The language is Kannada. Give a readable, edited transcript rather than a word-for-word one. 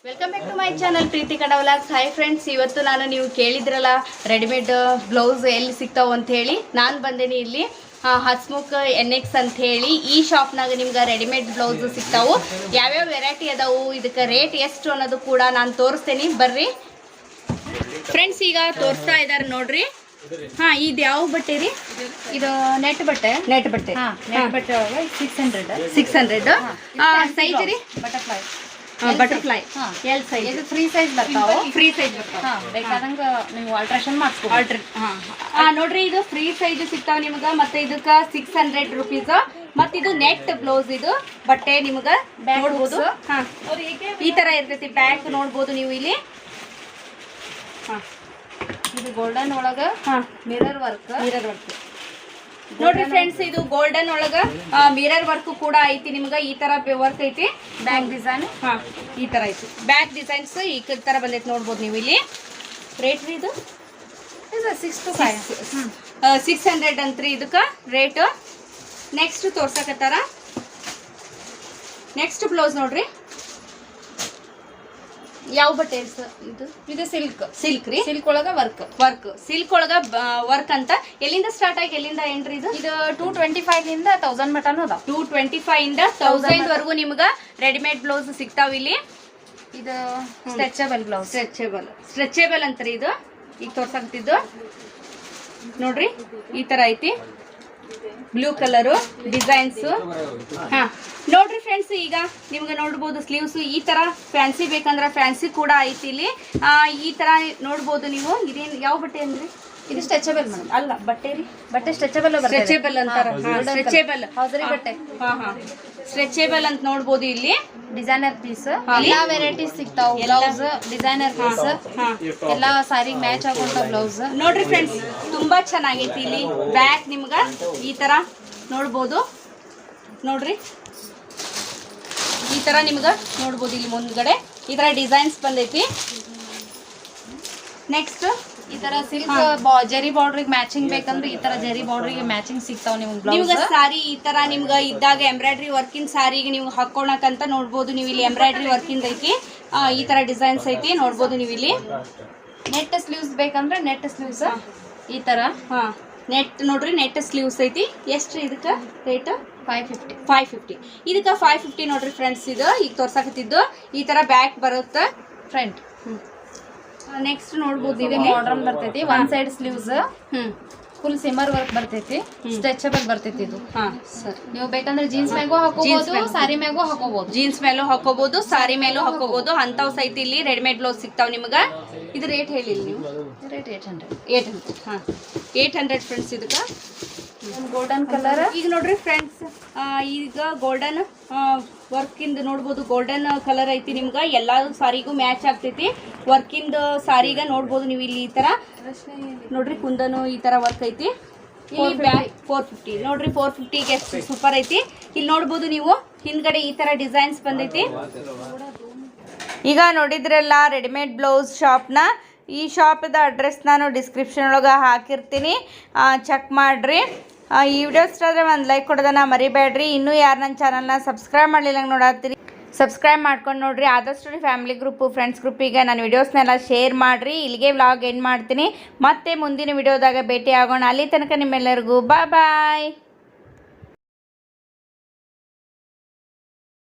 Welcome back to my channel Preethi Kannada vlogs. Hi friends, ಇವತ್ತು ನೀವು ಕೇಳಿದ್ರಲ್ಲ ರೆಡಿಮೇಡ್ ಬ್ಲೌಸ್ ಎಲ್ಲಿ ಸಿಗ್ತಾವ ಅಂತ ಹೇಳಿ ನಾನು ಬಂದೇನಿ ಇಲ್ಲಿ ಹಸ್ಮುಖ್ NX ಅಂತ ಹೇಳಿ. ಈ ಶಾಪ್ನಾಗ ನಿಮ್ಗೆ ರೆಡಿಮೇಡ್ ಬ್ಲೌಸ್ ಸಿಗ್ತಾವು. ಯಾವ್ಯಾವ ವೆರೈಟಿ ಅದಾವು, ಇದಕ್ಕೆ ರೇಟ್ ಎಷ್ಟು ಅನ್ನೋದು ಕೂಡ ನಾನು ತೋರಿಸ್ತೇನೆ. ಬರ್ರಿ ಫ್ರೆಂಡ್ಸ್, ಈಗ ತೋರಿಸ್ತಾ ಇದ್ದಾರೆ ನೋಡ್ರಿ. ಇದು ಯಾವ ಬಟ್ಟೆ ರೀ? ಇದು ನೆಟ್ ಬಟ್ಟೆ. ನೆಟ್ ಬಟ್ಟೆ ನೆಟ್ ಬಟ್ಟೆ 600 ಸೈಜ್ ರೀ? ಬಟರ್ಫ್ಲೈ. Butterfly L size. ಇದು ಫ್ರೀ ಸೈಜ್ ಬರ್ತಾವ. ಫ್ರೀ ಸೈಜ್ ಬರ್ತಾವ. ಬೇಕಾದಂಗ ನೀವು ಆಲ್ಟ್ರೇಷನ್ ಮಾಡಿಸ್ಬೋದು. ನೋಡ್ರಿ, ಇದು ಫ್ರೀ ಸೈಜ್ ಸಿಗ್ತಾವ ನಿಮ್ಗ. ಮತ್ತೆ ಇದಕ್ಕ 600 ರುಪೀಸ್. ಮತ್ತೆ ಇದು ನೆಟ್ ಬ್ಲೌಸ್. ಇದು ಬಟ್ಟೆ ನಿಮ್ಗ ನೋಡ್ಬೋದು. ಈ ತರ ಇರ್ತೈತಿ. ಬ್ಯಾಕ್ ನೋಡ್ಬೋದು ನೀವು ಇಲ್ಲಿ. ಇದು ಗೋಲ್ಡನ್ ಒಳಗ ಮಿರರ್ ವರ್ಕ್. ನೋಡ್ರಿ ಫ್ರೆಂಡ್ಸ್, ಇದು ಗೋಲ್ಡನ್ ಒಳಗ ಮಿರರ್ ವರ್ಕ್ ಕೂಡ ಐತಿ. ನಿಮ್ಗ ಈ ತರ ವರ್ಕ್ ಐತಿ. ಬ್ಯಾಕ್ ಡಿಸೈನ್ ಈ ತರ ಐತಿ. ಬ್ಯಾಕ್ ಡಿಸೈನ್ಸ್ ಈ ತರ ಬಂದೈತಿ ನೋಡ್ಬೋದು ನೀವು ಇಲ್ಲಿ. ರೇಟ್ ರೀ ಇದು 6 to 5. 600 ಅಂತ್ರಿ ಇದಕ್ಕ ರೇಟ್. ನೆಕ್ಸ್ಟ್ ತೋರ್ಸಕತ್ತಾರ. ನೆಕ್ಸ್ಟ್ ಬ್ಲೌಸ್ ನೋಡ್ರಿ. ಯಾವ ಬಟ್ಟೆ ಇದು? ಇದು ಸಿಲ್ಕ್. ಸಿಲ್ಕ್ ರೀ. ಸಿಲ್ಕ್ ಒಳಗ ವರ್ಕ್ ಸಿಲ್ಕ್ ಒಳಗ ವರ್ಕ್ ಅಂತ. ಎಲ್ಲಿಂದ ಸ್ಟಾರ್ಟ್ ಆಗಿ ಎಲ್ಲಿಂದ ಎಂಟ್ರಿ ಇದು? ಇದು 225 ಇಂದ 1000 ಮಟನು ಅದಾವ. 225 ಇಂದ 1000 ವರೆಗೂ ನಿಮ್ಗ ರೆಡಿಮೇಡ್ ಬ್ಲೌಸ್ ಸಿಗ್ತಾವ ಇಲ್ಲಿ. ಇದು ಸ್ಟ್ರೆಚಬಲ್ ಬ್ಲೌಸ್. ಸ್ಟ್ರೆಚಬಲ್ ಅಂತ್ರಿ ಇದು. ಈಗ ತೋರ್ಸಕ್ತಿದ್ದು ನೋಡ್ರಿ, ಈ ತರ ಐತಿ. Blue colour designs. ನೋಡ್ರಿ ಫ್ರೆಂಡ್ಸ್, ಈಗ ನಿಮ್ಗೆ ನೋಡ್ಬೋದು ಸ್ಲೀವ್ಸ್ ಈ ತರ. ಫ್ಯಾನ್ಸಿ ಬೇಕಂದ್ರೆ ಫ್ಯಾನ್ಸಿ ಕೂಡ ಐತಿ ಇಲ್ಲಿ. ಈ ತರ ನೋಡ್ಬೋದು ನೀವು. ಇದೇನು ಯಾವ ಬಟ್ಟೆ ಅಂದ್ರಿ? ಇದು ಸ್ಟ್ರೆಚಬಲ್ ಮೇಡಮ್. ಅಲ್ಲ, ಬಟ್ಟೆ ರೀ. ಬಟ್ಟೆ ಸ್ಟ್ರೆಚಬಲ್ ಸ್ಟ್ರೆಚಬಲ್ ಅಂತಾರ. ಸ್ಟ್ರೆಚಬಲ್ ಹೌದ್ರಿ ಬಟ್ಟೆ. ಸ್ಟ್ರೆಚಬಲ್ ಅಂತ ನೋಡ್ಬೋದು ಇಲ್ಲಿ. ಡಿಸೈನರ್ ಪೀಸ್ ಎಲ್ಲಾ ವೆರೈಟೀಸ್ ಸಿಗ್ತಾವ. ಬ್ಲೌಸ್ ಡಿಸೈನರ್ ಪೀಸ್ ಎಲ್ಲಾ ಸಾರಿಗೆ ಮ್ಯಾಚ್ ಆಗುವಂತ ಬ್ಲೌಸ್. ನೋಡ್ರಿ ಫ್ರೆಂಡ್ಸ್, ತುಂಬಾ ಚೆನ್ನಾಗೈತಿ ಇಲ್ಲಿ. ಬ್ಯಾಕ್ ನಿಮ್ಗ ಈ ತರ ನೋಡ್ಬೋದು. ನೋಡ್ರಿ, ಈ ತರ ನಿಮ್ಗ ನೋಡ್ಬೋದು. ಇಲ್ಲಿ ಮುಂದ್ಗಡೆ ಈ ತರ ಡಿಸೈನ್ಸ್ ಬಂದೈತಿ. ನೆಕ್ಸ್ಟ್ ಈ ತರ ಸಿಲ್ಕ್ ಜರಿ ಬಾರ್ಡ್ರಿಗೆ ಮ್ಯಾಚಿಂಗ್ ಬೇಕಂದ್ರೆ ಈ ತರ ಜರಿ ಬಾರ್ಡ್ರಿಗೆ ಮ್ಯಾಚಿಂಗ್ ಸಿಗ್ತಾವ ನಿಮ್ಗೆ ಸಾರಿ ಈ ತರ ನಿಮ್ಗ ಇದ್ದಾಗ ಎಂಬ್ರಾಯ್ಡ್ರಿ ವರ್ಕಿನ್ ಸಾರಿಗೆ ನೀವು ಹಾಕೋಣಕಂತ ನೋಡ್ಬೋದು. ನೀವು ಇಲ್ಲಿ ಎಂಬ್ರಾಯ್ಡ್ರಿ ವರ್ಕಿಂದ ಐತಿ. ಈ ತರ ಡಿಸೈನ್ಸ್ ಐತಿ ನೋಡ್ಬೋದು ನೀವು ಇಲ್ಲಿ. ನೆಟ್ ಸ್ಲೀವ್ಸ್ ಬೇಕಂದ್ರೆ ನೆಟ್ ಸ್ಲೀವ್ಸ್ ಈ ತರ. ನೆಟ್ ನೋಡ್ರಿ, ನೆಟ್ ಸ್ಲೀವ್ಸ್ ಐತಿ. ಎಷ್ಟು ಇದಕ್ಕ ರೇಟ್? 550. ಇದಕ್ಕ 550 ನೋಡ್ರಿ ಫ್ರೆಂಡ್ಸ್. ಇದು ಈಗ ತೋರ್ಸಾಕತ್ತಿದ್ದು ಈ ತರ ಬ್ಯಾಕ್ ಬರುತ್ತೆ. ಫ್ರಂಟ್. ನೆಕ್ಸ್ಟ್ ನೋಡ್ಬೋದು ಇದು ಮಾಡರ್ನ್ ಬರ್ತೈತಿ. One side sleeves full shimmer work ಬರ್ತೈತಿ. ಸ್ಟ್ರೆಚಬಲ್ ಬರ್ತೈತಿ ಇದು. ಸರ್, ನೀವು ಬೇಕಂದ್ರೆ ಜೀನ್ಸ್ ಮ್ಯಾಗೂ ಹಾಕೋಬಹುದು, ಸಾರಿ ಮ್ಯಾಗೂ ಹಾಕೋಬಹುದು. ಜೀನ್ಸ್ ಮೇಲೂ ಹಾಕೋಬಹುದು, ಸಾರಿ ಮೇಲೂ ಹಾಕೋಬಹುದು. ಅಂತಾವ್ ಸೈತಿ ಇಲ್ಲಿ ರೆಡಿಮೇಡ್ ಬ್ಲೌಸ್ ಸಿಗ್ತಾವ ನಿಮ್ಗ. ಇದು ರೇಟ್ ಹೇಳಿಲ್ಲ ನೀವು? ರೇಟ್ 800. 800 ಫ್ರೆಂಡ್ಸ್. ಇದಕ್ಕ ಗೋಲ್ಡನ್ ಕಲರ್. ಈಗ ನೋಡ್ರಿ ಫ್ರೆಂಡ್ಸ್, ಈಗ ಗೋಲ್ಡನ್ ವರ್ಕಿಂದ ನೋಡ್ಬೋದು. ಗೋಲ್ಡನ್ ಕಲರ್ ಐತಿ. ನಿಮ್ಗ ಎಲ್ಲಾ ಸಾರಿಗೂ ಮ್ಯಾಚ್ ಆಗ್ತೈತಿ. ವರ್ಕಿಂದ ಸಾರಿಗ ನೋಡ್ಬೋದು ನೀವು ಇಲ್ಲಿ. ಈ ತರ ನೋಡ್ರಿ, ಕುಂದನು ಈ ತರ ವರ್ಕ್ ಐತಿ. ಇಲ್ಲಿ ಬ್ಯಾಕ್ 450 ನೋಡ್ರಿ. 450ಗೆ ಸೂಪರ್ ಐತಿ. ಇಲ್ಲಿ ನೋಡ್ಬೋದು ನೀವು ಹಿಂದ್ಗಡೆ ಈ ತರ ಡಿಸೈನ್ಸ್ ಬಂದೈತಿ. ಈಗ ನೋಡಿದ್ರಲ್ಲ ರೆಡಿಮೇಡ್ ಬ್ಲೌಸ್ ಶಾಪ್ನ. ಈ ಶಾಪದ ಅಡ್ರೆಸ್ ನಾನು ಡಿಸ್ಕ್ರಿಪ್ಷನ್ ಒಳಗೆ ಹಾಕಿರ್ತೀನಿ, ಚೆಕ್ ಮಾಡಿರಿ. ಈ ವಿಡಿಯೋ ಇಷ್ಟ ಆದರೆ ಒಂದು ಲೈಕ್ ಕೊಡೋದನ್ನ ಮರಿಬೇಡ್ರಿ. ಇನ್ನೂ ಯಾರು ನನ್ನ ಚಾನಲ್ನ ಸಬ್ಸ್ಕ್ರೈಬ್ ಮಾಡಲಿಲ್ಲ ನೋಡತ್ತೀರಿ, ಸಬ್ಸ್ಕ್ರೈಬ್ ಮಾಡ್ಕೊಂಡು ನೋಡ್ರಿ. ಆದಷ್ಟು ಫ್ಯಾಮಿಲಿ ಗ್ರೂಪು, ಫ್ರೆಂಡ್ಸ್ ಗ್ರೂಪಿಗೆ ನನ್ನ ವಿಡಿಯೋಸ್ನೆಲ್ಲ ಶೇರ್ ಮಾಡಿರಿ. ಇಲ್ಲಿಗೆ ವ್ಲಾಗ್ ಎಂಡ್ ಮಾಡ್ತೀನಿ. ಮತ್ತೆ ಮುಂದಿನ ವಿಡಿಯೋದಾಗ ಭೇಟಿ ಆಗೋಣ. ಅಲ್ಲಿ ತನಕ ನಿಮ್ಮೆಲ್ಲರಿಗೂ ಬಾಯ್.